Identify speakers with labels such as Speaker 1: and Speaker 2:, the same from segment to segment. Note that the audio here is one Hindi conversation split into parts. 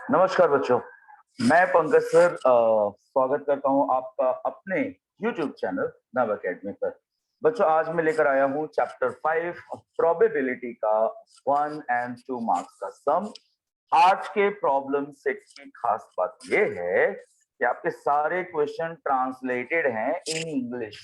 Speaker 1: नमस्कार बच्चों। मैं पंकज सर स्वागत करता हूं आपका अपने YouTube चैनल नव अकेडमी पर। बच्चों, आज मैं लेकर आया हूं चैप्टर 5 प्रोबेबिलिटी का 1 और 2 मार्क्स का सम। आज के प्रॉब्लम सेट की खास बात यह है कि आपके सारे क्वेश्चन ट्रांसलेटेड हैं इन इंग्लिश।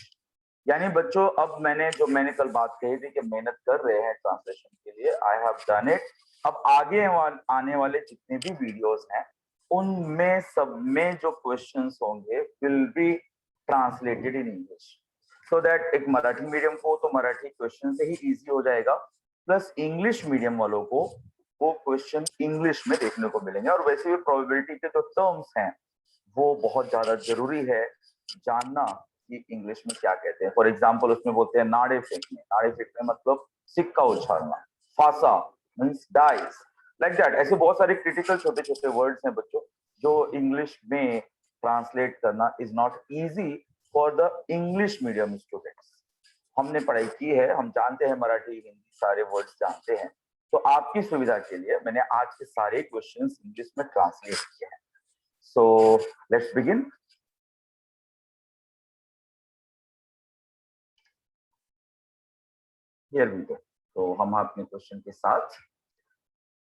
Speaker 1: यानी बच्चों, अब मैंने कल बात कही थी कि मेहनत कर रहे हैं ट्रांसलेशन के लिए, आई हैव डन इट। अब आगे आने वाले जितने भी वीडियोस हैं उनमें सब में जो क्वेश्चंस होंगे will be translated in English, so that एक मराठी मीडियम को तो मराठी क्वेश्चन से ही इजी हो जाएगा, प्लस इंग्लिश मीडियम वालों को वो क्वेश्चन इंग्लिश में देखने को मिलेंगे। और वैसे भी प्रोबेबिलिटी के जो टर्म्स हैं वो बहुत ज्यादा जरूरी है जानना कि इंग्लिश में क्या कहते हैं। फॉर एग्जाम्पल उसमें बोलते हैं नाड़े फेंकने, नाड़े फेंकने मतलब सिक्का उछालना। फासा मीन्स डाइस, लाइक दैट। ऐसे बहुत सारे क्रिटिकल छोटे छोटे वर्ड्स हैं बच्चों जो इंग्लिश में ट्रांसलेट करना is not easy for the English medium students. हमने पढ़ाई की है, हम जानते हैं मराठी हिंदी सारे वर्ड्स जानते हैं, तो आपकी सुविधा के लिए मैंने आज के सारे क्वेश्चंस इंग्लिश में ट्रांसलेट किए हैं। So let's begin. Here we go. तो हम अपने क्वेश्चन के साथ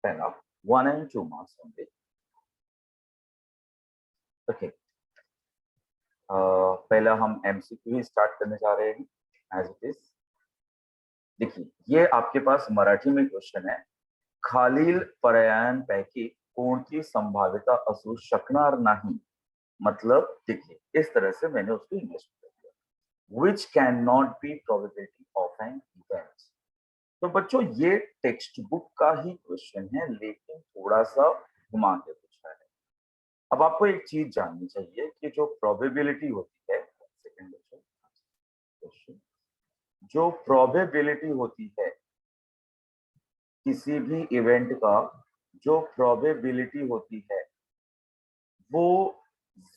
Speaker 1: पहला 1 और 2 मार्क्स होंगे। ओके, पहला हम एमसीक्यू ही स्टार्ट करने जा रहे हैं एज इट इज। देखिए, ये आपके पास मराठी में क्वेश्चन है। खालील पर्यायांपैकी कोणती संभाव्यता असू शकणार नाही। मतलब देखिए, इस तरह से मैंने उसको इंग्लिश में लिख दिया, which can not be probability of an event. तो बच्चों, ये टेक्स्ट बुक का ही क्वेश्चन है लेकिन थोड़ा सा घुमा के पूछा है। अब आपको एक चीज जाननी चाहिए कि जो प्रोबेबिलिटी होती है, सेकंड बच्चों, क्वेश्चन, जो प्रोबेबिलिटी होती है किसी भी इवेंट का, जो प्रोबेबिलिटी होती है वो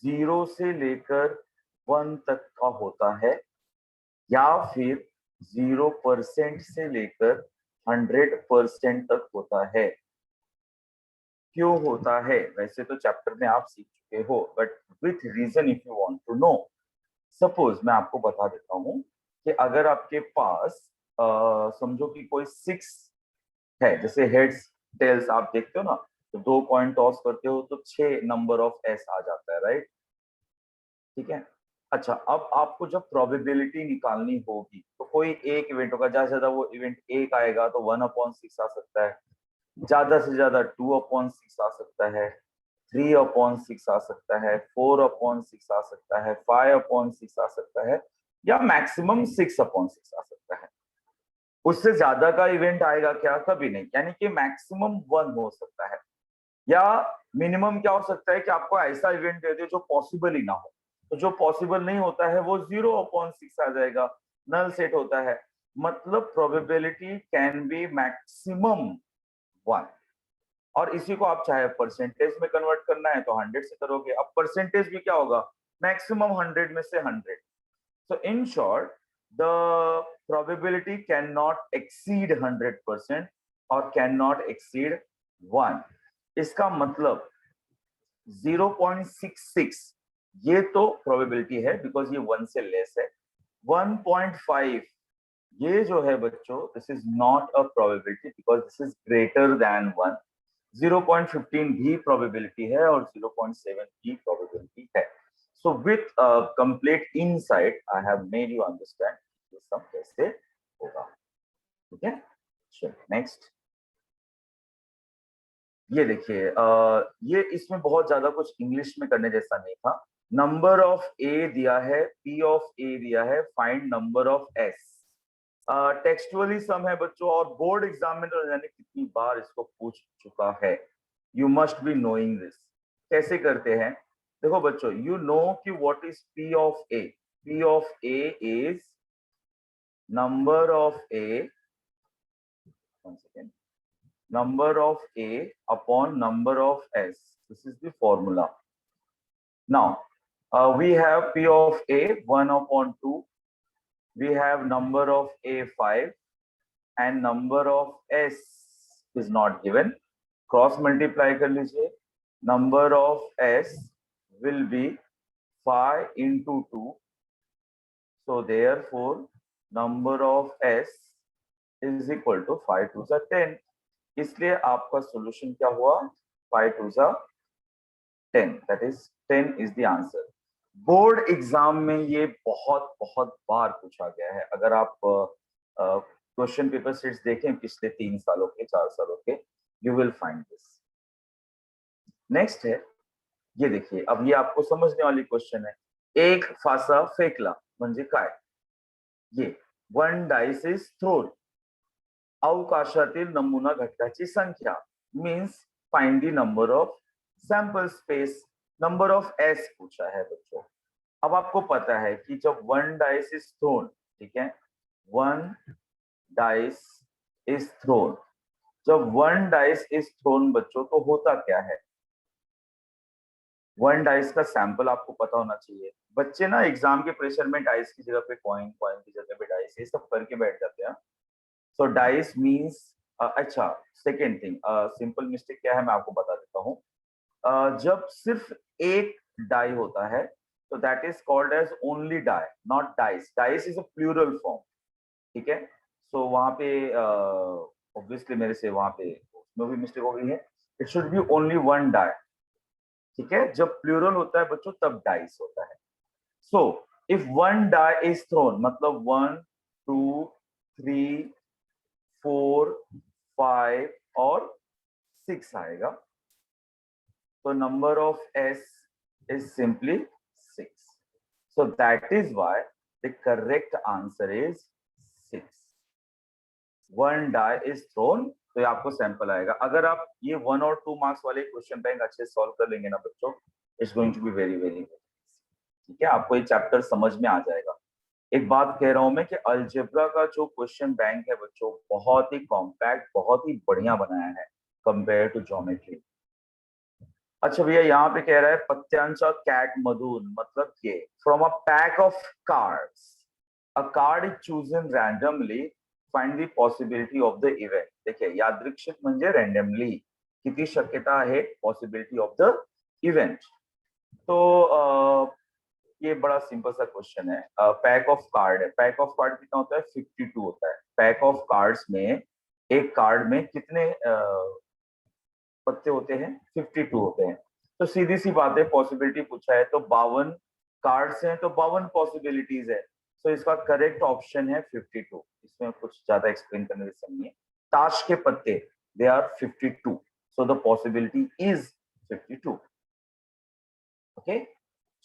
Speaker 1: 0 से लेकर 1 तक का होता है, या फिर 0% से लेकर 100% तक होता है। क्यों होता है वैसे तो चैप्टर में आप सीख चुके हो, but with reason if you want to know. Suppose मैं आपको बता देता हूं कि अगर आपके पास समझो कि कोई 6 है, जैसे हेड्स टेल्स आप देखते हो ना, तो 2 कॉइन टॉस करते हो तो 6 नंबर ऑफ एस आ जाता है, राइट? ठीक है। अच्छा, अब आपको जब प्रोबेबिलिटी निकालनी होगी तो कोई एक इवेंट होगा, ज्यादा से ज्यादा वो इवेंट एक आएगा तो 1/6 आ सकता है, ज्यादा से ज्यादा 2/6 आ सकता है, 3/6 आ सकता है, 4/6 आ सकता है, 5/6 आ सकता है, या मैक्सिमम 6/6 आ सकता है। उससे ज्यादा का इवेंट आएगा क्या? कभी नहीं। यानी कि मैक्सिमम 1 हो सकता है, या मिनिमम क्या हो सकता है कि आपको ऐसा इवेंट दे दे जो पॉसिबल ही ना हो। तो जो पॉसिबल नहीं होता है वो 0/6 आ जाएगा, नल सेट होता है। मतलब प्रोबेबिलिटी कैन बी मैक्सिमम 1। और इसी को आप चाहे परसेंटेज में कन्वर्ट करना है तो 100 से करोगे। अब परसेंटेज भी क्या होगा? मैक्सिमम 100 में से 100। So in short, the probability cannot exceed 100% और cannot exceed 1। इसका मतलब 0.66 ये तो प्रोबेबिलिटी है बिकॉज ये 1 से लेस है। 1.5 ये जो है बच्चों, this is not a probability because this is greater then 1। 0.15 भी प्रोबेबिलिटी है और 0.7 भी प्रोबेबिलिटी है। So with a complete insight, I have made you understand ये सब कैसे होगा। ठीक है, चलो नेक्स्ट। ये देखिए, ये इसमें बहुत ज्यादा कुछ इंग्लिश में करने जैसा नहीं था। नंबर ऑफ ए दिया है, पी ऑफ ए दिया है, find number of S. Textually सम है बच्चों, और बोर्ड एग्जाम में तो जाने कितनी बार इसको पूछ चुका है। You must be knowing this. कैसे करते हैं? देखो बच्चों, यू नो कि what is P of A. P of A is number of A, one second, number of A upon number of S. This is the formula. Now, we have P of A 1/2. We have number of A 5 and number of S is not given. Cross multiply कर लीजिए, number of s will be 5 into 2. So therefore number of s is equal to 5 to the 10. इसलिए आपका solution क्या हुआ? 5 to the 10. That is 10 is the answer. Board exam में ये बहुत बहुत बार पूछा गया है. अगर आप क्वेश्चन पेपर सेट्स देखें पिछले 3 सालों के 4 सालों के, you will find this. Next है, ये देखिए, अब ये आपको समझने वाली क्वेश्चन है. एक फासा फेकला म्हणजे काय? ये वन डाइस इज थ्रोन. अवकाशातील नमुना घटकाची संख्या means find the number of sample space. Number of S पूछा है बच्चों. अब आपको पता है कि जब वन डाइस इज थ्रोन, ठीक है, वन डाइस इज थ्रोन, जब वन डाइस इज थ्रोन बच्चों तो होता क्या है? वन डाइस का सैंपल आपको पता होना चाहिए. बच्चे ना एग्जाम के प्रेशर में डाइस की जगह पे कॉइन, कॉइन की जगह पे डाइस, ये सब करके बैठ जाते हैं. सो डाइस मीन्स, अच्छा, सेकेंड थिंग, सिंपल मिस्टेक क्या है मैं आपको बता देता हूँ. जब सिर्फ एक डाई होता है तो that is called as only die, not dice. Dice is a plural form, ठीक है. सो वहां पे ऑब्वियसली मेरे से वहां पे उसमें भी मिस्टेक हो गई है. It should be only one die, ठीक है. जब प्लूरल होता है बच्चों तब डाइस होता है. So if one die is thrown मतलब 1 2 3 4 5 और 6 आएगा. So number of s is simply 6. So that is why the correct answer is 6. One die is thrown, तो ये आपको सैंपल आएगा. अगर आप ये 1 और 2 मार्क्स वाले क्वेश्चन बैंक अच्छे सॉल्व कर लेंगे ना बच्चों, it's going to be very very good. ठीक है, आपको ये चैप्टर समझ में आ जाएगा. एक बात कह रहा हूं मैं कि अलजेब्रा का जो क्वेश्चन बैंक है बच्चों, बहुत ही कॉम्पैक्ट, बहुत ही बढ़िया बनाया है कंपेयर टू ज्योमेट्री. अच्छा भैया, यहाँ पे कह रहा है पत्यांचा कैट मधुन, मतलब ये from a pack of cards a card is chosen randomly, find the possibility of the event. देखिए, यादृच्छिक म्हणजे रैंडमली, किती शक्यता आहे पॉसिबिलिटी ऑफ द इवेंट. तो ये बड़ा सिंपल सा क्वेश्चन है. पैक ऑफ कार्ड है. पैक ऑफ कार्ड कितना होता है? 52 होता है. पैक ऑफ कार्ड्स में एक कार्ड में कितने पत्ते होते हैं? 52 होते हैं. तो सीधी सी बात है, पॉसिबिलिटी पूछा है तो 52 कार्ड्स हैं तो 52 पॉसिबिलिटीज है. तो इसका करेक्ट ऑप्शन है 52. इसमें कुछ ज्यादा एक्सप्लेन करने जैसा नहीं है. ताश के पत्ते, they are 52, so the possibility is 52. Okay,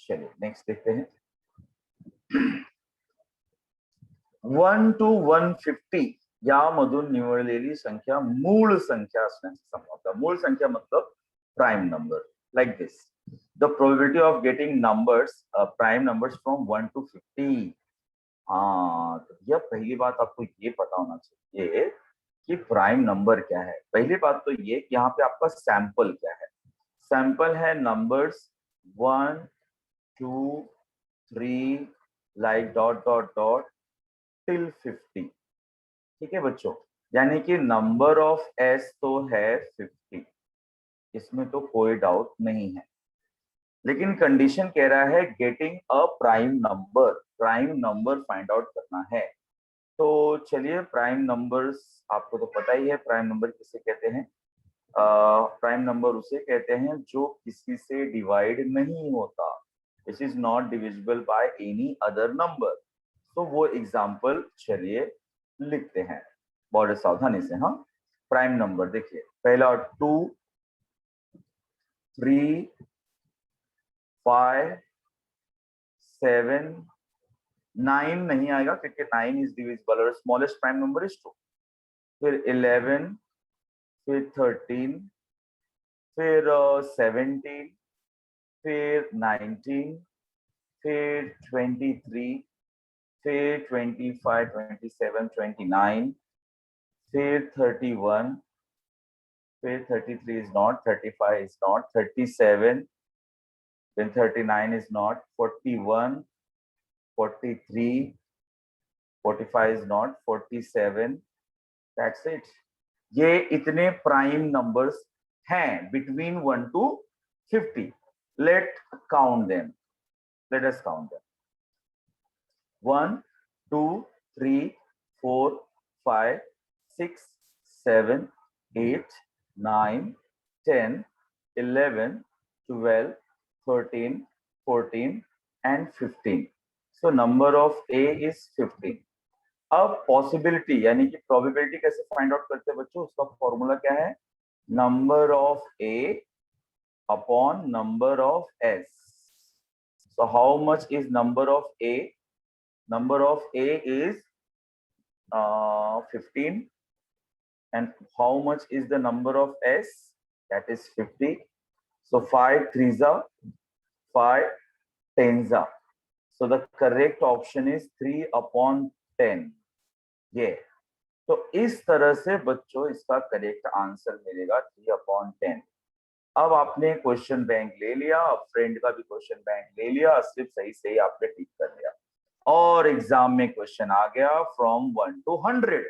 Speaker 1: चलिए नेक्स्ट देखते हैं. 1 to 150 यामधून निवडलेली संख्या मूळ संख्या असण्याचा समजा. मूळ संख्या मतलब prime number, like this. The probability of getting numbers, prime numbers from 1 to 50. हाँ, तो यह पहली बात आपको ये पता होना चाहिए कि प्राइम नंबर क्या है. पहली बात तो ये कि यहाँ पे आपका सैंपल क्या है. सैंपल है numbers 1 2 3 like dot dot dot till 50. ठीक है बच्चों, यानी कि नंबर ऑफ एस तो है 50, इसमें तो कोई डाउट नहीं है. लेकिन कंडीशन कह रहा है getting a prime number. Prime number find out करना है. तो चलिए, प्राइम नंबर्स आपको तो पता ही है. प्राइम नंबर किसे कहते हैं? प्राइम नंबर उसे कहते हैं जो किसी से डिवाइड नहीं होता, which is not divisible by any other number. तो वो एग्जाम्पल चलिए लिखते हैं बहुत सावधानी से. हाँ, प्राइम नंबर देखिए, पहला 2 3 5 7 9 नहीं आएगा क्योंकि 9 इज डिविजिबल और स्मॉलेस्ट प्राइम नंबर इज 2. फिर 11, फिर 13, फिर 17, फिर 19, फिर 23, फिर 25 27 29, फिर 31, फिर 33 is not, 35 is not, 37, then 39 is not, 41, 43, 45 is not, 47. That's it. ये इतने प्राइम नंबर्स हैं between 1 to 50. Let count them. Let us count them. 1, 2, 3, 4, 5, 6, 7, 8, 9, 10, 11, 12, 13, 14 and 15. So number of A is 15. अब पॉसिबिलिटी यानी कि प्रोबेबिलिटी कैसे फाइंड आउट करते हैं बच्चों, उसका फॉर्मूला क्या है, number of A upon number of S. So how much is number of A? Number of A is 15, and how much is the number of S? That is 50. So 5 threes are 5 tens are. So the correct option is 3 upon 10. ये तो इस तरह से बच्चों इसका करेक्ट आंसर मिलेगा 3 upon 10. अब आपने क्वेश्चन बैंक ले लिया, फ्रेंड का भी क्वेश्चन बैंक ले लिया, सिर्फ सही सही आपने टिक कर लिया और एग्जाम में क्वेश्चन आ गया फ्रॉम 1 to 100,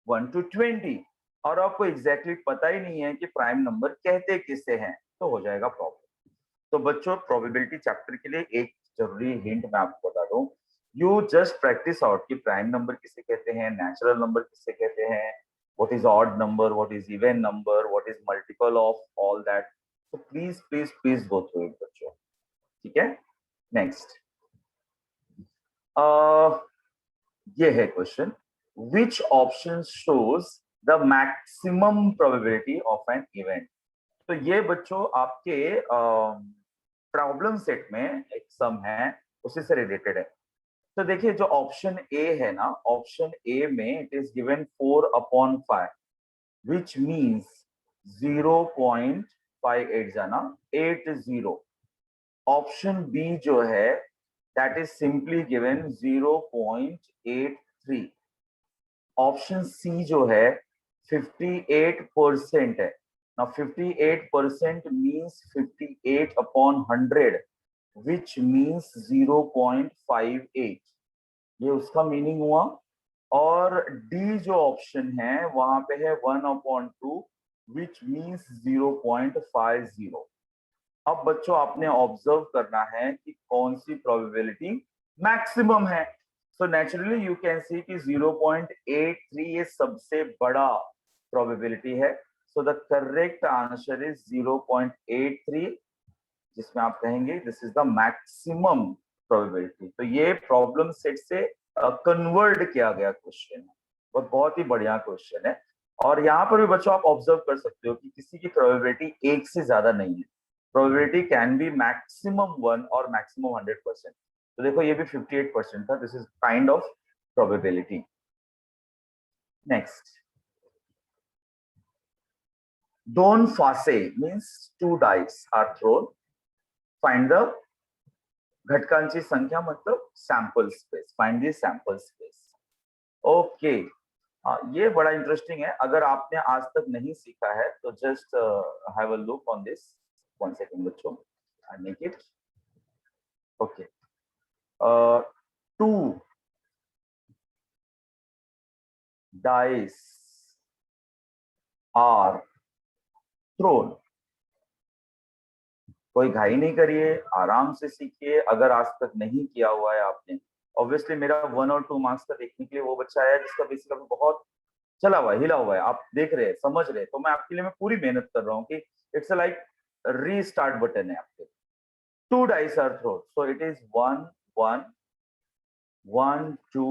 Speaker 1: 1 to 20 और आपको एग्जैक्टली पता ही नहीं है कि प्राइम नंबर कहते किसे हैं, तो हो जाएगा प्रॉब्लम. तो बच्चों प्रोबेबिलिटी चैप्टर के लिए एक जरूरी हिंट मैं आपको बता दूं, यू जस्ट प्रैक्टिस आउट कि प्राइम नंबर किसे कहते हैं, नेचुरल नंबर किसे कहते हैं, what is odd number, what is even number, what is multiple of all that. तो please please please go through it बच्चों. ठीक है, नेक्स्ट ये है question, which option shows the maximum probability of an event. तो ये बच्चों आपके प्रॉब्लम सेट में एक सम है, उसी से रिलेटेड है. तो देखिए जो ऑप्शन ए है ना, ऑप्शन ए में it is given 4 upon 5 which means 0.58 जाना 80. ऑप्शन बी जो है that is simply given 0.83. Option C जो है 58% है. Now 58% means 58 upon 100 which means 0.58. ये उसका मीनिंग हुआ. और डी जो ऑप्शन है वहां पे है 1 upon 2 which means 0.50. अब बच्चों आपने ऑब्जर्व करना है कि कौन सी प्रोबेबिलिटी मैक्सिमम है. So naturally you can see कि 0.83 ये सबसे बड़ा प्रोबेबिलिटी है. So the correct answer is 0.83, जिसमें आप कहेंगे this is the maximum probability. तो ये प्रॉब्लम सेट से कन्वर्ट किया गया क्वेश्चन है, और बहुत ही बढ़िया क्वेश्चन है. और यहाँ पर भी बच्चों आप ऑब्जर्व कर सकते हो कि किसी की प्रोबेबिलिटी एक से ज्यादा नहीं है. प्रोबेबिलिटी कैन बी मैक्सिमम 1 और मैक्सिमम 100%. तो देखो ये भी 58% था. This is kind of probability. Next, दोन फासे means 2 dice are thrown, find the घटकांची संख्या मतलब sample space, find the sample space. Okay, ये बड़ा इंटरेस्टिंग है. अगर आपने आज तक नहीं सीखा है तो just have a look on this. 1 second बच्चों, I make it. Okay. 2 dice are thrown. कोई घाई नहीं करिए, आराम से सीखिए. अगर आज तक नहीं किया हुआ है आपने, ऑब्वियसली मेरा 1 और 2 मार्क्स का देखने के लिए वो बच्चा है जिसका बेसिकली बहुत चला हुआ है, हिला हुआ है, आप देख रहे हैं, समझ रहे हैं. तो मैं आपके लिए मैं पूरी मेहनत कर रहा हूँ कि इट्स लाइक रीस्टार्ट बटन है आपके. 2 dice are thrown, so it is 1 1 1 2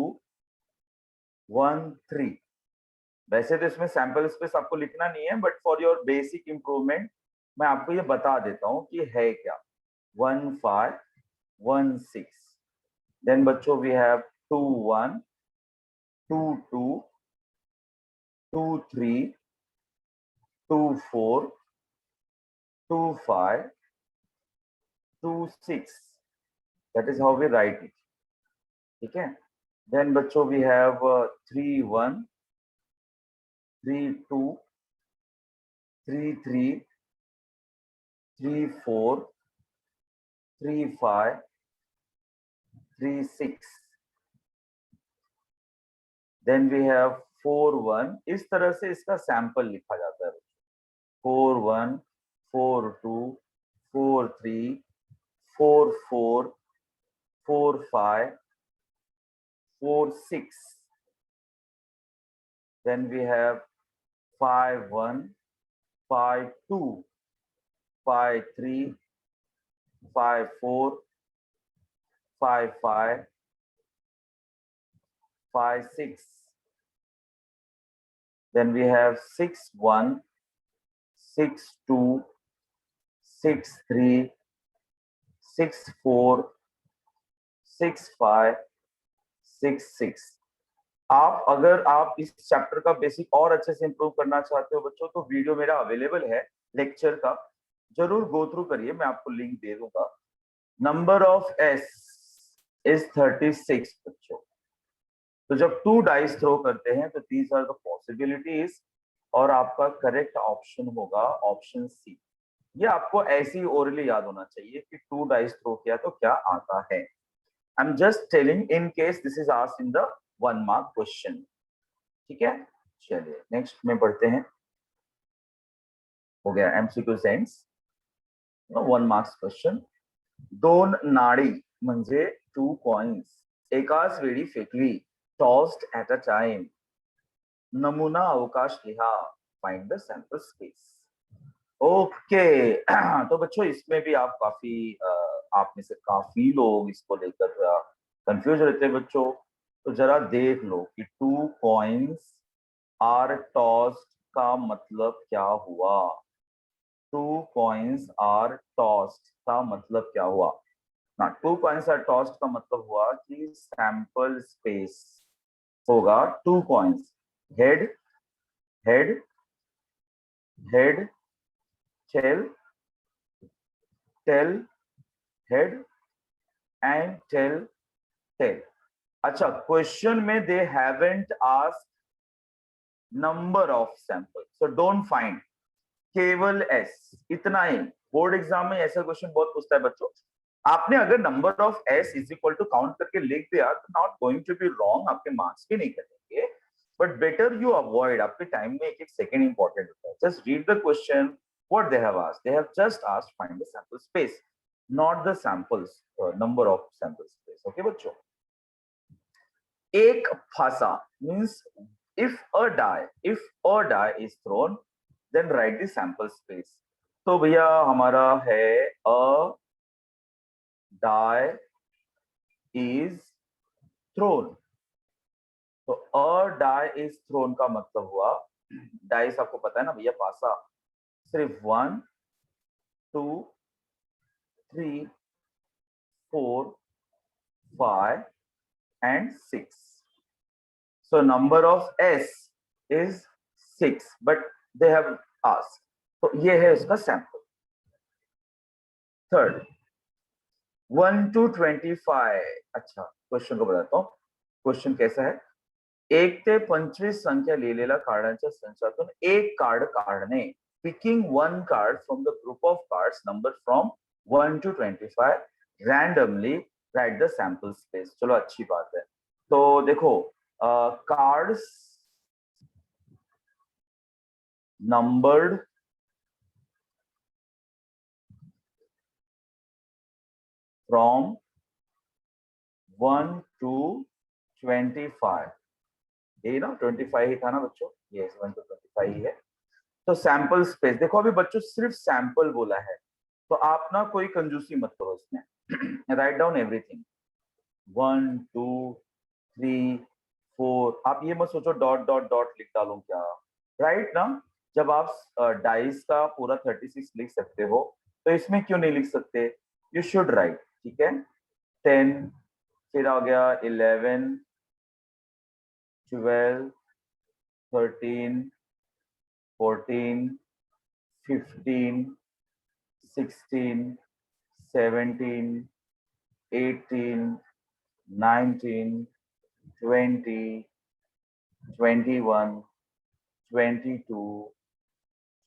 Speaker 1: 1 3. वैसे तो इसमें सैंपल स्पेस आपको लिखना नहीं है, but for your basic improvement मैं आपको ये बता देता हूँ कि है क्या. 1 5 1 6. देन बच्चों we have 2 1 2 2 2 3 2 4 2 5 2 6. That is how we write it. ठीक है. देन बच्चों we have 3 1 3 2 3 3 3 4 3 5 3 6. Then we have 4 1. इस तरह से इसका सैंपल लिखा जाता है. 4 1 4 2 4 3, 4 4, 4 5, 4 6. Then we have 5 1, 5 2, 5 3, 5 4, 5 5, 5 6. Then we have 6 1, 6 2, 6 3, 6 4, 6 5, 6 6. आप अगर आप इस चैप्टर का बेसिक और अच्छे से इंप्रूव करना चाहते हो बच्चों, तो वीडियो मेरा अवेलेबल है लेक्चर का, जरूर गो थ्रू करिए, मैं आपको लिंक दे दूंगा। नंबर ऑफ एस इज 36 बच्चों। तो जब 2 डाइस थ्रो करते हैं तो दीज आर द पॉसिबिलिटीज, और आपका करेक्ट ऑप्शन होगा ऑप्शन सी। ये आपको ऐसे ही ओरली याद होना चाहिए कि 2 डाइस थ्रो किया तो क्या आता है। I am just telling in case this is asked in the 1 mark question. ठीक है, चलिए नेक्स्ट में बढ़ते हैं। हो गया एमसीक्यू सेंस 1 मार्क्स क्वेश्चन। 2 नाडी म्हणजे 2 कॉइन्स एकाच वेळी फेकली, टॉस्ड एट अ टाइम। नमूना अवकाश लिहा, find the sample space. Okay तो बच्चों इसमें भी आप काफी आप में से काफी लोग इसको लेकर कंफ्यूज रहते हैं बच्चों। तो जरा देख लो कि 2 कॉइन्स आर टॉस्ड का मतलब क्या हुआ। 2 कॉइन्स आर टॉस्ड का मतलब क्या हुआ ना। 2 कॉइन्स आर टॉस्ड का मतलब हुआ कि सैंपल स्पेस होगा 2 coins, head head head tail tail head and tail tail. अच्छा, क्वेश्चन में they haven't asked number of sample, so don't find, केवल एस, इतना ही। बोर्ड एग्जाम में ऐसा क्वेश्चन बहुत पूछता है बच्चों। आपने अगर number of S is equal to count करके लिख दिया तो not going to be wrong, आपके मार्क्स भी नहीं कटेंगे, बट बेटर यू अवॉइड। आपके टाइम में एक एक सेकंड इंपॉर्टेंट होता है। Just read the question, what they have asked, they have just asked find the sample space, not the samples number of sample space. Okay बच्चों, एक फासा means if a die is thrown, then write the sample space। तो भैया हमारा है a die is thrown। तो a die is thrown का मतलब हुआ, डाइस आपको पता है ना भैया, पासा सिर्फ 1 2 3 4 5 and 6। So number of S is 6, but they have asked, तो ये है इसका सैंपल। Third 1 to 25। अच्छा, क्वेश्चन को बताता हूँ। क्वेश्चन कैसा है, 1 ते 25 संख्या लिहिलेल्या कार्डांच्या संचातून एक कार्ड काढणे। Picking 1 card from the group of cards number from 1 to 25 randomly, right the sample space. चलो अच्छी बात है। तो देखो कार्ड्स नंबर्ड फ्रॉम 1 to 25, यही ना 25 ही था ना बच्चों, ये 1 to 25 ही है। तो सैंपल स्पेस देखो, अभी बच्चों सिर्फ सैंपल बोला है, तो आप ना कोई कंजूसी मत करो इसमें। Write down everything, 1 2 3 4। आप ये मत सोचो डॉट डॉट डॉट लिख डालूं क्या, राइट ना। जब आप डाइस का पूरा 36 लिख सकते हो तो इसमें क्यों नहीं लिख सकते, यू शुड राइट। ठीक है, 10, फिर आ गया 11 12 13 14 15 16 17 18 19 20 21 22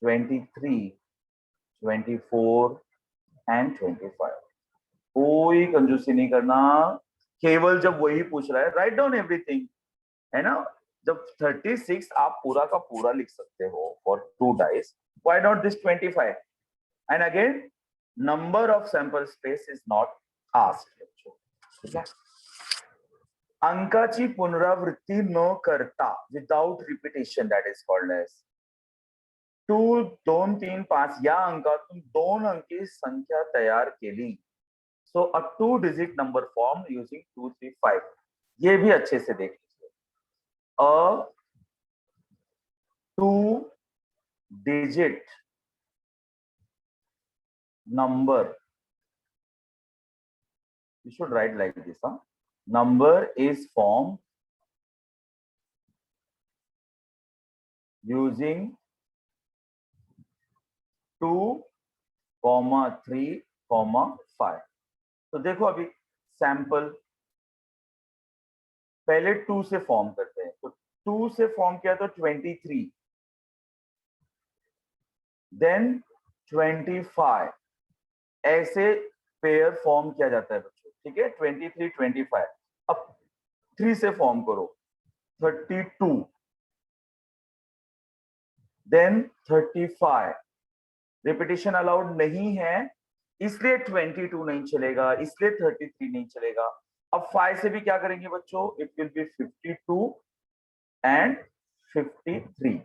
Speaker 1: 23 24 एंड 25। कोई कंजूसी नहीं करना, केवल जब वही पूछ रहा है राइट डाउन एवरीथिंग, है ना। जब 36 आप पूरा का पूरा लिख सकते हो for 2 dice, why not this 25। And again number of sample space is not asked बच्चों, ठीक है। अंकाची पुनरावृत्ती न करता without repetition that is called as 2, 2, 3, 5 या अंकातून 2 अंकी संख्या तयार केली, सो अ 2 डिजिट नंबर फॉर्म यूजिंग 2, 3, 5। ये भी अच्छे से देख लीजिए, अ 2 digit number, you should write like this, number is formed using 2, 3, 5। तो देखो अभी सैंपल पहले 2 से फॉर्म करते हैं, तो 2 से फॉर्म किया तो 23, देन 25, ऐसे पेयर फॉर्म किया जाता है बच्चों, ठीक है। 23, 25, अब 3 से फॉर्म करो 32, देन 35, रिपीटेशन अलाउड नहीं है इसलिए 22 नहीं चलेगा, इसलिए 33 नहीं चलेगा। अब 5 से भी क्या करेंगे बच्चों, it will be 52 and 53,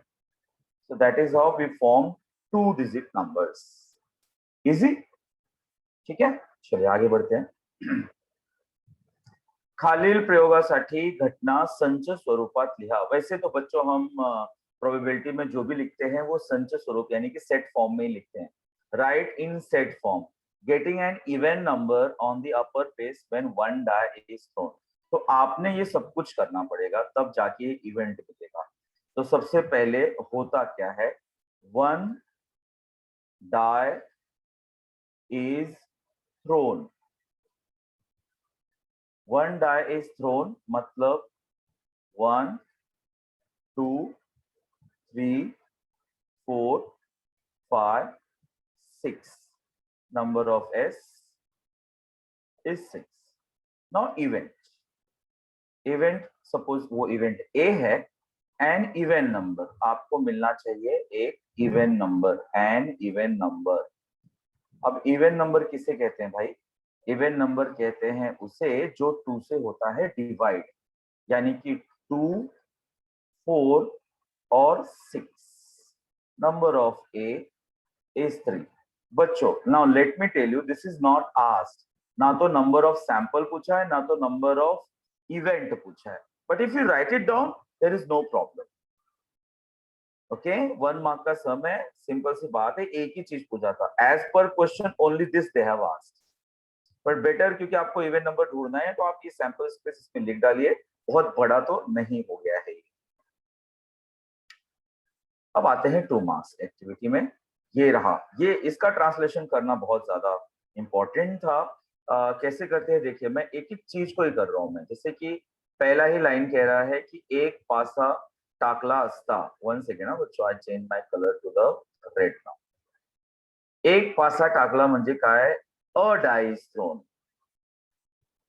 Speaker 1: so that is how we form 2 digit numbers, easy, ठीक है। चलिए आगे बढ़ते हैं। खालील प्रयोगासाठी घटना संच स्वरूपात लिहा। वैसे तो बच्चों हम प्रोबेबिलिटी में जो भी लिखते हैं वो संच स्वरूप यानी कि सेट फॉर्म में ही लिखते हैं। Write in set form, getting an even number on the upper page when one die is thrown. तो आपने ये सब कुछ करना पड़ेगा तब जाके इवेंट मिलेगा। तो सबसे पहले होता क्या है, one die is thrown, one die is thrown मतलब 1, 2, 3, 4, 5, 6, number of S is 6। now event suppose वो event A है, an even number, आपको मिलना चाहिए एक even number, an even number। अब even number किसे कहते हैं भाई, even number कहते हैं उसे जो 2 से होता है डिवाइड, यानी कि 2, 4 और 6। Number of A is 3। बच्चों now let me tell you, this is not asked, ना तो नंबर ऑफ सैंपल पूछा है ना तो नंबर ऑफ इवेंट पूछा है, but if you write it down there is no problem. Okay, 1 mark का सम है, सिंपल सी बात है, एक ही चीज पूछा था, as per question only this they have asked. But better क्योंकि आपको इवेंट नंबर ढूंढना है तो आप ये सैंपल स्पेस इसमें लिख डालिए, बहुत बड़ा तो नहीं हो गया है। अब आते हैं 2 मार्क्स एक्टिविटी में, ये रहा, ये इसका ट्रांसलेशन करना बहुत ज्यादा इंपॉर्टेंट था। कैसे करते हैं देखिए, मैं एक एक चीज को ही कर रहा हूं मैं, जैसे कि पहला ही लाइन कह रहा है कि एक पासा टाकला असता, 1 सेकेंड ना बच्चों, I change my colour to the red now. एक पासा टाकला म्हणजे काय, अ डाय इज थ्रोन,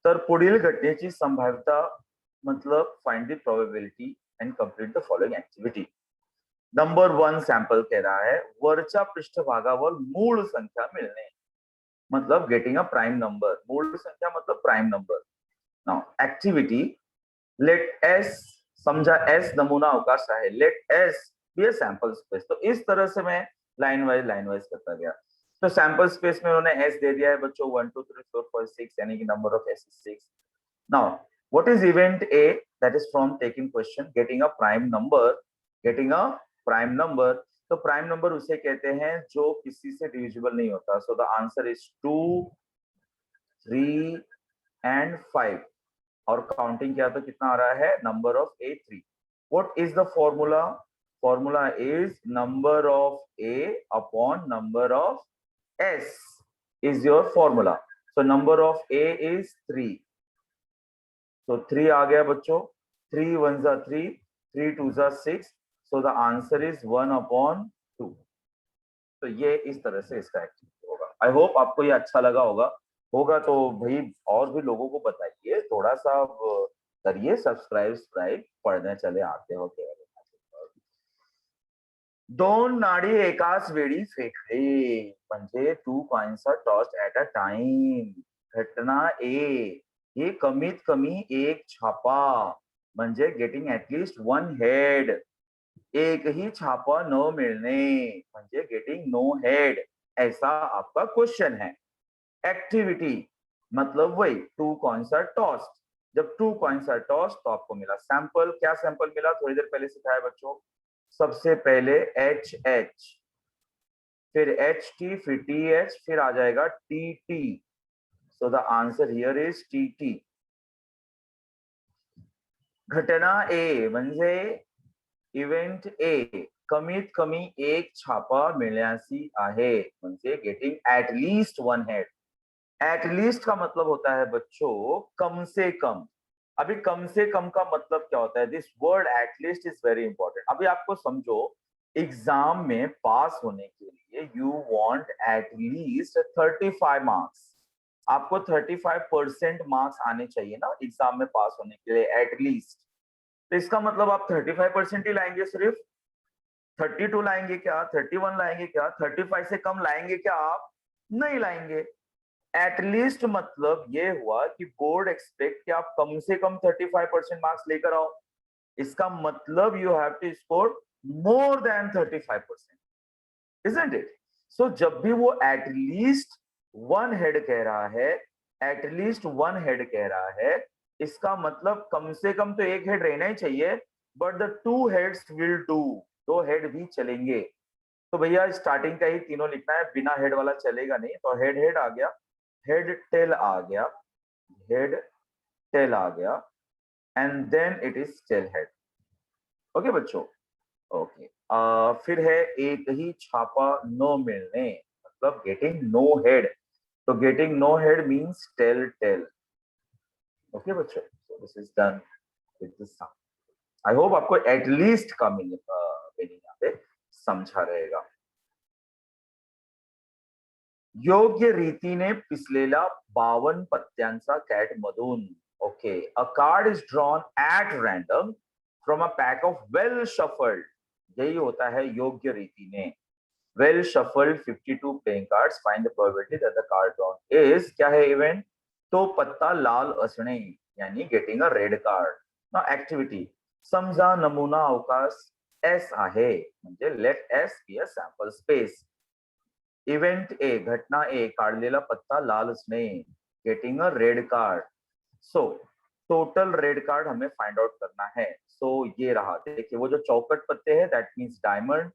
Speaker 1: तर पुढील घटनेची संभाव्यता मतलब find the probability and complete the following activity. Number 1 sample कह रहा है वरच्या पृष्ठभागावर मूळ संख्या मिळणे, मतलब गेटिंग अ प्राइम नंबर, मूळ संख्या मतलब prime number. Now activity, let S, समझा एस नमूना अवकाश है, let S be a sample space. तो इस तरह से मैं लाइन वाइज करता गया। तो सैंपल स्पेस में उन्होंने एस दे दिया है बच्चों, 1, 2, 3, 4, 5, 6, यानी कि number of S is 6। Now what is event A, that is from taking question, getting a prime number, getting a prime number. तो प्राइम नंबर उसे कहते हैं जो किसी से डिविजिबल नहीं होता। So the answer is 2, 3 and 5, और काउंटिंग किया तो कितना आ रहा है, number of A 3। What is the formula, formula is number of A upon number of S is your formula. So number of A is 3, so 3 आ गया बच्चों, 3 1 जा 3, 3 2 जा 6, so the answer is 1 upon 2। तो ये इस तरह से इसका एक्टिविटी होगा। आई होप आपको ये अच्छा लगा होगा, होगा तो भाई और भी लोगों को बताइए, थोड़ा सा करिए सब्सक्राइब, पढ़ने चले आते हो केवल। दोन नाडी एकाच वेळी फेकले म्हणजे 2 coins are tossed at a time. घटना ए, हे कमीत कमी एक छापा म्हणजे गेटिंग ॲटलीस्ट 1 हेड. एक ही छापा न मिलने म्हणजे गेटिंग नो हेड, ऐसा आपका क्वेश्चन है. एक्टिविटी मतलब वही 2 कॉइन्स आर टॉस्ड. जब 2 कॉइन्स आर टॉस्ड तो आपको मिला सैंपल. क्या सैंपल मिला? थोड़ी देर पहले सिखाया बच्चों. सबसे पहले एच एच, फिर एच टी, फिर टी एच, फिर आ जाएगा T T. So the answer here is T T. घटना ए म्हणजे इव्हेंट ए, कमीत कमी एक छापा मिळण्याची आहे म्हणजे getting at least 1 head. At least का मतलब होता है बच्चों कम से कम. अभी कम से कम का मतलब क्या होता है? This word at least is very important. अभी आपको समझो, एग्जाम में पास होने के लिए यू वांट एटलीस्ट 35 मार्क्स. आपको 35% मार्क्स आने चाहिए ना एग्जाम में पास होने के लिए एटलीस्ट. तो इसका मतलब आप 35% ही लाएंगे सिर्फ? 32 लाएंगे क्या? 31 लाएंगे क्या? 35 से कम लाएंगे क्या? आप नहीं लाएंगे. एटलीस्ट मतलब ये हुआ कि बोर्ड एक्सपेक्ट कि आप कम से कम 35% मार्क्स लेकर आओ. इसका मतलब you have to score more than 35%, isn't it? So जब भी वो एटलीस्ट 1 हेड कह रहा है, एटलीस्ट 1 हेड कह रहा है, इसका मतलब कम से कम तो एक हेड रहना ही चाहिए. But the 2 heads will do. 2 head भी चलेंगे. तो भैया स्टार्टिंग का ही तीनों लिखना है, बिना हेड वाला चलेगा नहीं. तो हेड हेड आ गया, हेड टेल आ गया, हेड टेल आ गया, and then it is tail head. Okay बच्चों? ओके. फिर है एक ही छापा नो मिलने मतलब गेटिंग नो हेड. तो getting no head means tail tail. Okay बच्चों? So this is done with this sum. I hope आपको एटलीस्ट का मीनिंग यहाँ पे समझा रहेगा. योग्य रीतीने पिसलेला 52 पत्त्यांचा कॅट मधून. Okay. A card is drawn at random from a pack of well shuffled. यही होता है योग्य रीतीने. Well shuffled 52 playing cards. Find the probability that the card drawn is. क्या है इवेंट? तो पत्ता लाल असणे यानी गेटिंग अ रेड कार्ड. ना एक्टिविटी. समजा नमुना अवकाश एस आहे म्हणजे let S be a sample space. Event A, घटना ए, काढलेला पत्ता लाल असणे getting a red card. So total red card हमें फाइंड आउट करना है. सो ये रहा. देखिए वो जो चौकट पत्ते हैं दैट मीन्स डायमंड,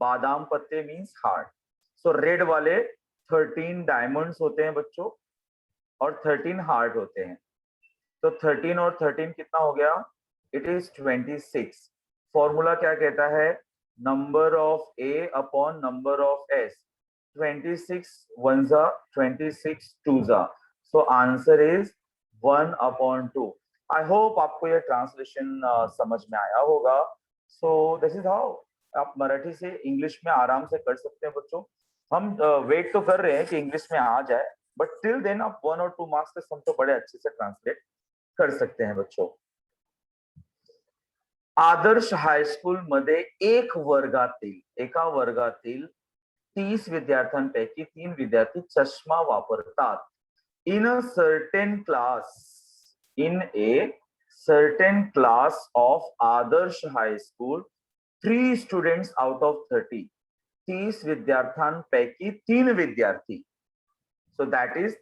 Speaker 1: बादाम पत्ते मीन्स हार्ट. सो रेड वाले 13 डायमंड्स होते हैं बच्चों और 13 हार्ट होते हैं. तो 13 और 13 कितना हो गया? It is 26. फॉर्मूला क्या कहता है? Number of A upon number of S. 26 1 जा, 26 2 जा. So answer is 1/2. I hope आपको ये ट्रांसलेशन समझ में आया होगा. सो दिस इज हाउ आप मराठी से इंग्लिश में आराम से कर सकते हैं बच्चों. हम वेट तो कर रहे हैं कि इंग्लिश में आ जाए, बट टिल देन आप 1 और 2 मार्क्स के सम तो बड़े अच्छे से ट्रांसलेट कर सकते हैं बच्चों. आदर्श हायस्कूल मध्ये एका वर्गातील 30 विद्यार्थ्यांपैकी 3 विद्यार्थी चष्मा वापरतात. In a certain class, in a certain class of Adarsh high school 3 students out of 30. 30 विद्यार्थ्यांपैकी 3 विद्यार्थी. So that is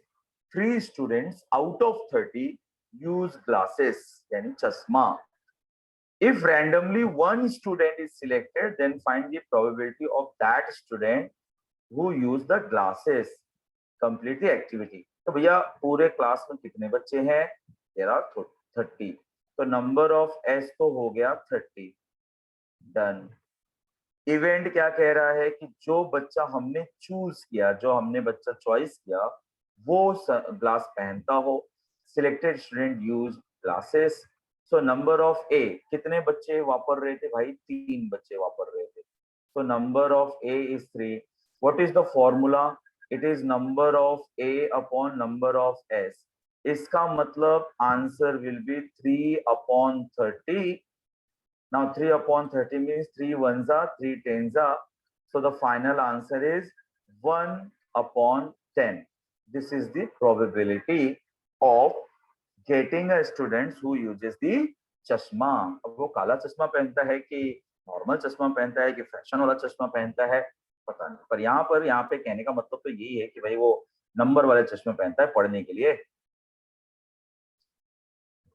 Speaker 1: 3 students out of 30 use glasses यानी चश्मा. If randomly one student is selected, then find the probability of that student who use the glasses. Complete the activity. तो भैया पूरे क्लास में कितने बच्चे हैं? There are 30. तो नंबर ऑफ एस तो हो गया 30. डन. इवेंट क्या कह रहा है कि जो बच्चा हमने चूज किया, जो हमने बच्चा चॉइस किया, वो ग्लास पहनता हो. Selected student use glasses. So number of A, कितने बच्चे वापर रहे थे भाई? 3 बच्चे वापर रहे थे. सो number of A is 3. What is the formula? It is number of A upon number of S. इसका मतलब answer will be 3/30. Now 3 upon 30 means 3 ones are 3 tens are. So the final answer is 1 upon 10. This is the probability of getting a student who uses the चश्मा. अब वो काला चश्मा पहनता है कि नॉर्मल चश्मा पहनता है कि फैशन वाला चश्मा पहनता है पता नहीं, पर यहाँ पे कहने का मतलब तो यही है कि भाई वो नंबर वाले चश्मे पहनता है पढ़ने के लिए.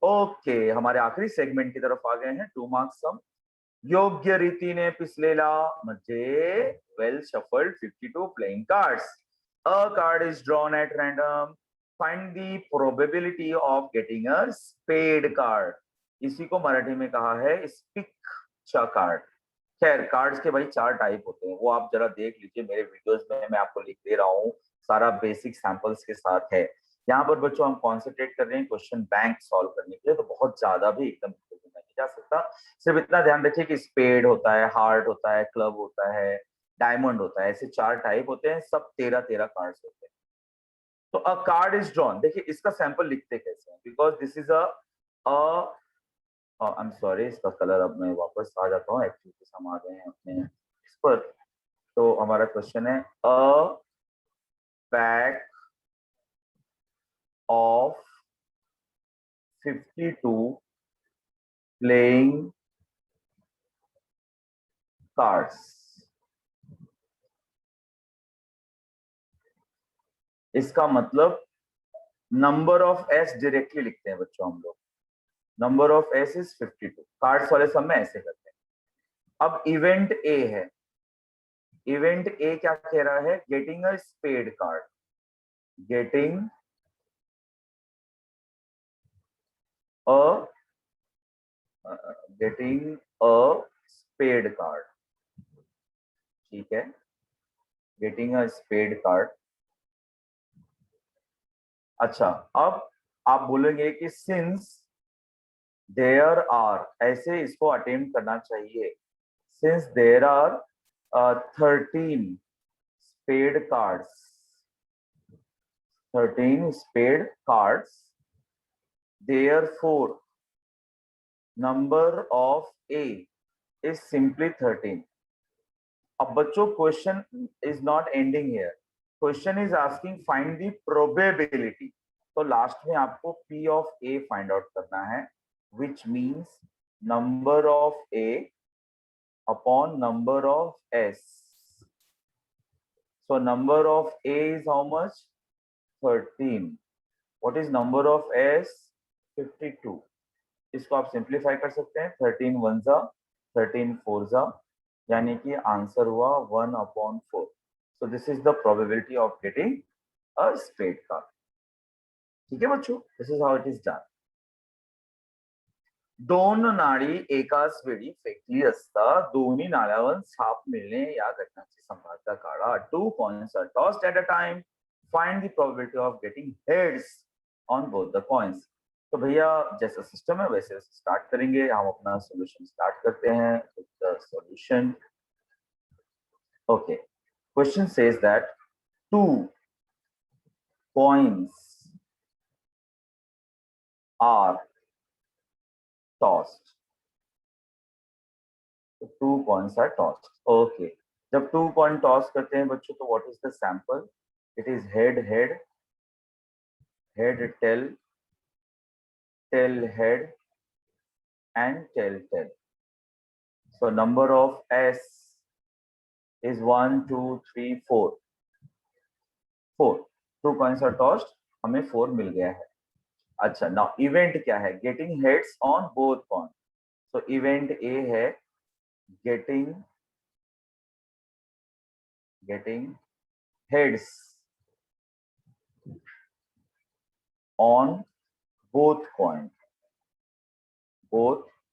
Speaker 1: ओके, हमारे आखिरी सेगमेंट की तरफ आ गए हैं. 2 मार्क्स सम. योग्य रीतीने पिसलेला म्हणजे well shuffled 52 playing cards. A card is drawn at random. Find the probability of getting a spade card. इसी को मराठी में कहा है स्पिक चा कार्ड. खैर कार्ड्स के भाई 4 टाइप होते हैं, वो आप जरा देख लीजिए मेरे वीडियोस में, मैं आपको लिख दे रहा हूँ, सारा बेसिक सैंपल्स के साथ है. यहाँ पर बच्चों हम कॉन्सेंट्रेट कर रहे हैं क्वेश्चन बैंक सॉल्व करने के लिए, तो बहुत ज्यादा भी एकदम नहीं जा सकता. सिर्फ इतना ध्यान रखिए कि स्पेड होता है, हार्ट होता है, क्लब होता है, डायमंड होता है, ऐसे 4 टाइप होते हैं, सब 13 कार्ड्स होते हैं. तो अ कार्ड इज ड्रॉन, देखिए इसका सैंपल लिखते कैसे हैं, because this is I am sorry, इसका कलर अब मैं वापस आ जाता हूँ, एक्टिविटीज हम आ गए हैं अपने इस पर. तो हमारा क्वेश्चन है अ पैक ऑफ 52 प्लेइंग कार्ड्स. इसका मतलब नंबर ऑफ एस डायरेक्टली लिखते हैं बच्चों हम लोग. Number of S is 52. Cards वाले सब में ऐसे करते हैं. अब इवेंट ए है. इवेंट ए क्या कह रहा है, getting a spade card. Getting a getting a spade card. ठीक है, गेटिंग अ स्पेड कार्ड. अच्छा, अब आप बोलेंगे कि सिंस देयर आर, ऐसे इसको अटेम्प्ट करना चाहिए. Since there are 13 spade cards, 13 spade cards, therefore number of A is simply 13. अब बच्चों question is not ending here, question is asking find the probability. तो लास्ट में आपको P of A find out करना है, which means number of A upon number of S. So number of A is how much? 13. What is number of S? 52. इसको आप सिंप्लीफाई कर सकते हैं. 13 वन जा 13 फोर जा, यानी कि आंसर हुआ 1 upon 4. So this is the probability of getting a spade card. ठीक है बच्चों, this is how it is done. दोन नाडी एकाच वेळी फेकली असता दोन्ही नाण्यावर साप मिळणे या घटनाची संभाव्यता काढा. 2 coins are tossed at a time. Find the probability of getting heads on both the coins. तो भैया जैसा सिस्टम है वैसे स्टार्ट करेंगे. हम अपना सॉल्यूशन स्टार्ट करते हैं. Solution. Okay, question says that 2 coins are tossed. तो 2 coins are tossed. ओके, जब 2 coin टॉस करते हैं बच्चों तो what is the sample? It is head head head tail tail head and tail tail. So number of S is 1 2 3 4. 4. 2 coins are tossed, हमें 4 मिल गया है. अच्छा, now event क्या है? Getting heads on both coins. So event A है getting heads on both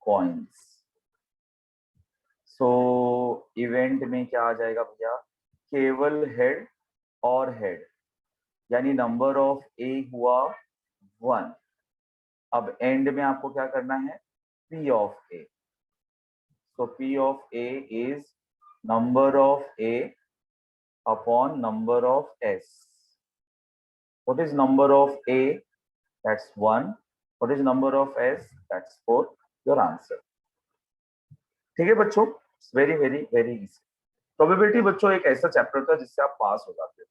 Speaker 1: coins. So event में क्या आ जाएगा भैया? केवल हेड और हेड, यानी नंबर ऑफ ए हुआ 1. अब एंड में आपको क्या करना है? P of A. So P of A is number of A upon number of S. What is number of A? That's 1. What is number of S? That's 4. Your answer. ठीक है बच्चों, very very very easy. Probability बच्चों एक ऐसा चैप्टर होता है जिससे आप पास हो जाते हो।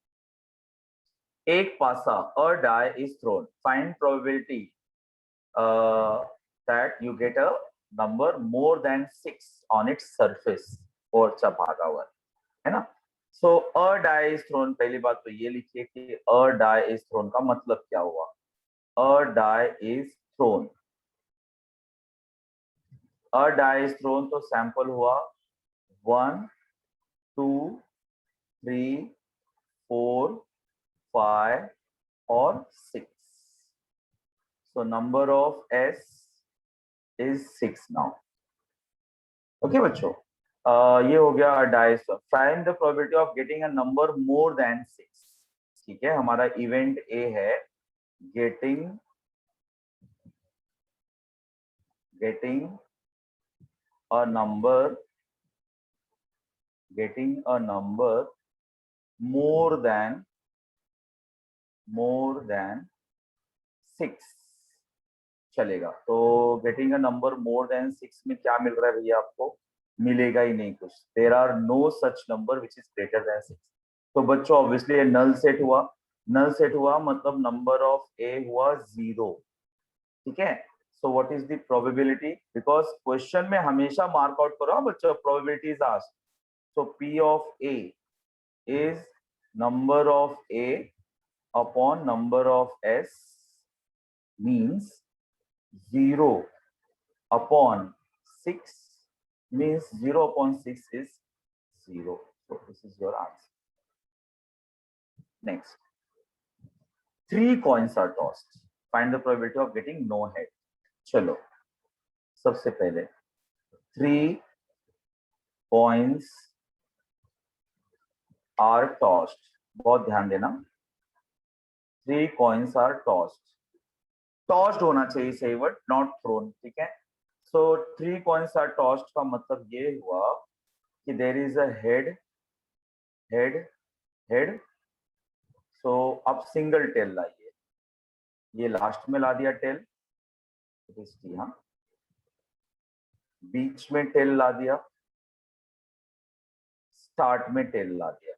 Speaker 1: एक पासा, a die is thrown, find probability that you get a number more than 6 on its surface, और चा भागा हुआ है ना। So a die is thrown, पहली बात तो ये लिखिए कि अ डाई इज थ्रोन का मतलब क्या हुआ। A die is thrown, a die is thrown तो सैंपल हुआ 1 2 3 4 5 और 6। So number of S is 6 now. Okay बच्चों, ये हो गया dice. Find the probability of getting a number more than 6। ठीक है, हमारा इवेंट ए है गेटिंग अ नंबर मोर देन 6 चलेगा। तो getting a number more than 6 में क्या मिल रहा है भैया आपको? मिलेगा ही नहीं कुछ। There are no such number which is greater than 6। तो बच्चों ऑब्वियसली नल सेट हुआ, नल सेट हुआ मतलब नंबर ऑफ ए हुआ 0। ठीक है, so what is the probability? Because question में हमेशा मार्क आउट करो बच्चों, probability is asked. So P of A is number of A upon number of S, means 0 upon 6, means 0 upon 6 is 0. So this is your answer. Next, 3 coins are tossed. Find the probability of getting no head. चलो सबसे पहले 3 coins are tossed. बहुत ध्यान देना, 3 coins are tossed. टॉस्ड होना चाहिए सही वर्ड, नॉट थ्रोन। ठीक है, सो 3 coins are tossed का मतलब ये हुआ कि there is a head head head. So अब सिंगल टेल लाइए, ये लास्ट में ला दिया टेल, हाँ, बीच में टेल ला दिया, स्टार्ट में टेल ला दिया।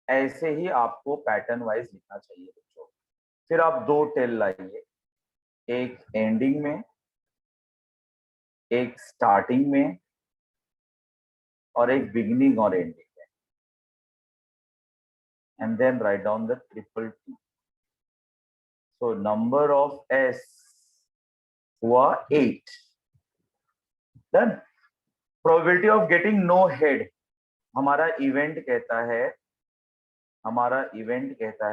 Speaker 1: ऐसे ही आपको पैटर्न वाइज लिखना चाहिए बच्चों। फिर आप 2 टेल लाइए, एक एंडिंग में, एक स्टार्टिंग में, और एक बिगिनिंग और एंडिंग में, and then write down the triple T। So number of S हुआ 8। Done. Probability of getting no head, हमारा इवेंट कहता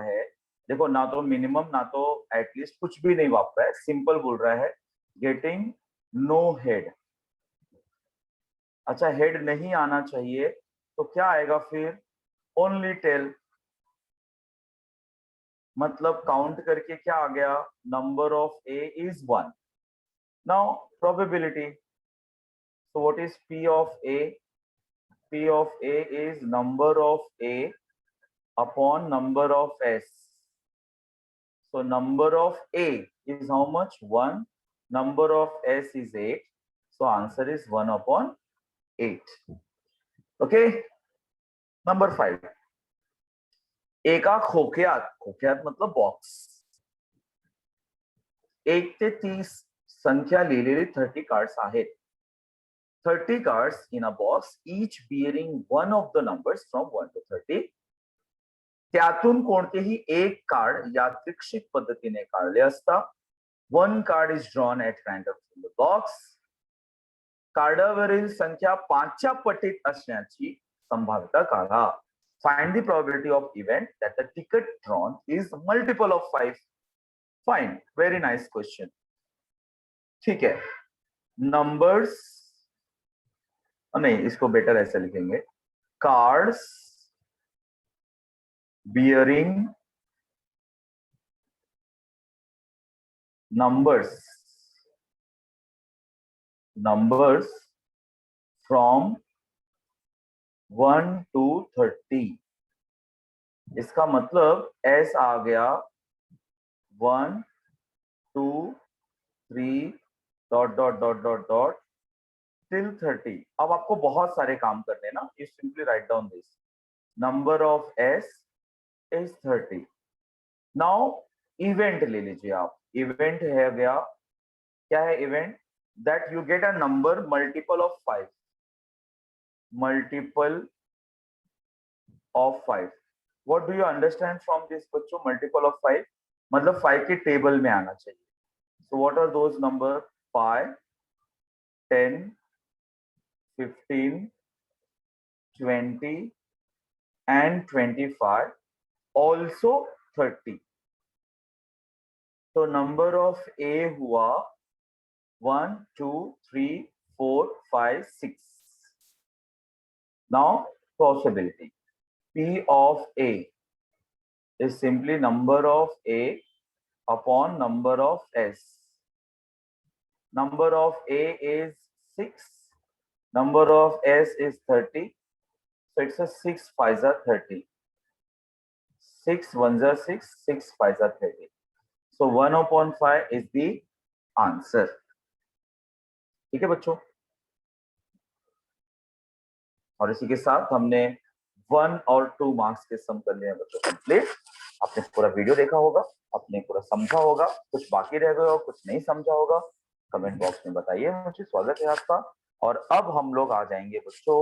Speaker 1: है, देखो ना तो मिनिमम ना तो एटलीस्ट, कुछ भी नहीं वाप रहा है, सिंपल बोल रहा है गेटिंग नो हेड। अच्छा, हेड नहीं आना चाहिए तो क्या आएगा फिर? ओनली टेल, मतलब काउंट करके क्या आ गया? Number of A is 1। Now probability, so what is P of A? P of A is number of A upon number of S. So number of A is how much? 1. Number of S is 8. So answer is 1 upon 8. Okay. Number 5. एका खोक्यात मतलब बॉक्स, 1 ते 30 संख्या लिहिलेली 30 कार्ड्स आहेत. 30 cards in a box, each bearing one of the numbers from 1 to 30. त्यातून कोणतेही एक कार्ड यादृच्छिक पद्धतीने काढले असता. 1 card is drawn at random from the box. कार्डावरील संख्या 5च्या पटीत असण्याची संभाव्यता काढा. Find the probability of event that the ticket drawn is multiple of 5. Fine, very nice question. ठीक है, नंबर्स नहीं, इसको बेटर ऐसे लिखेंगे, cards bearing numbers from 1 to 30। इसका मतलब S आ गया 1 2 3 ... till 30. अब आपको बहुत सारे काम करने हैं ना, you simply write down this. Number of S is 30. Now event ले लीजिए आप. Event है गया, क्या है event? That you get a number multiple of 5. Multiple of 5. What do you understand from this बच्चों? Multiple of 5 मतलब 5 के टेबल में आना चाहिए. So what are those number? 5, 10, 15, 20 and 25, also 30. So number of A हुआ 1, 2, 3, 4, 5, 6. Now possibility. P of A is simply number of A upon number of S. Number of A is 6. Number of S is 30. So it's a 6 5s are 30. 6 1s are 6, 6 5s are 30. So 1 upon 5 is the answer. ठीक है बच्चों, और इसी के साथ हमने 1 और 2 मार्क्स के सम कर लिए हैं बच्चों कंप्लीट. आपने पूरा वीडियो देखा होगा, आपने पूरा समझा होगा, कुछ बाकी रह गया हो, कुछ नहीं समझा होगा, कमेंट बॉक्स में बताइए. मुझे स्वागत है आपका. और अब हम लोग आ जाएंगे बच्चों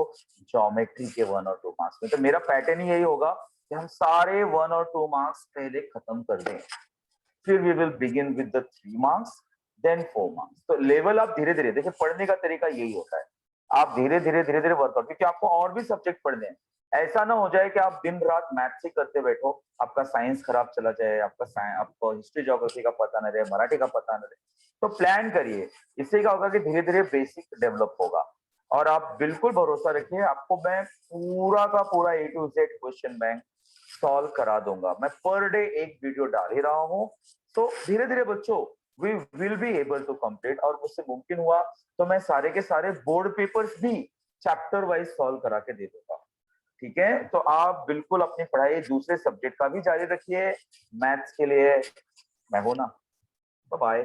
Speaker 1: ज्योमेट्री के 1 और 2 मार्क्स में. तो मेरा पैटर्न ही यही होगा कि हम सारे 1 और 2 मार्क्स पहले खत्म कर दें, फिर we will begin with the 3 marks, then 4 marks. तो लेवल आप धीरे धीरे देखिए, पढ़ने का तरीका यही होता है, आप धीरे धीरे वर्कआउट, क्योंकि आपको और भी सब्जेक्ट पढ़ने हैं. ऐसा ना हो जाए कि आप दिन रात मैथ्स ही करते बैठो, आपका साइंस खराब चला जाए, आपको हिस्ट्री ज्योग्राफी का पता न रहे, मराठी का पता न रहे. तो प्लान करिए, इससे क्या होगा कि धीरे धीरे बेसिक डेवलप होगा. और आप बिल्कुल भरोसा रखिए, आपको मैं पूरा का पूरा A to Z question bank solve करा दूंगा. मैं पर डे एक वीडियो डाल ही रहा हूँ. तो धीरे धीरे बच्चों we will be able to complete. और मुझसे मुमकिन हुआ तो मैं सारे के सारे बोर्ड पेपर्स भी चैप्टर वाइज सॉल्व करा के दे दूंगा. ठीक है, तो आप बिल्कुल अपनी पढ़ाई दूसरे सब्जेक्ट का भी जारी रखिए. मैथ्स के लिए मैं हूं ना. Bye bye.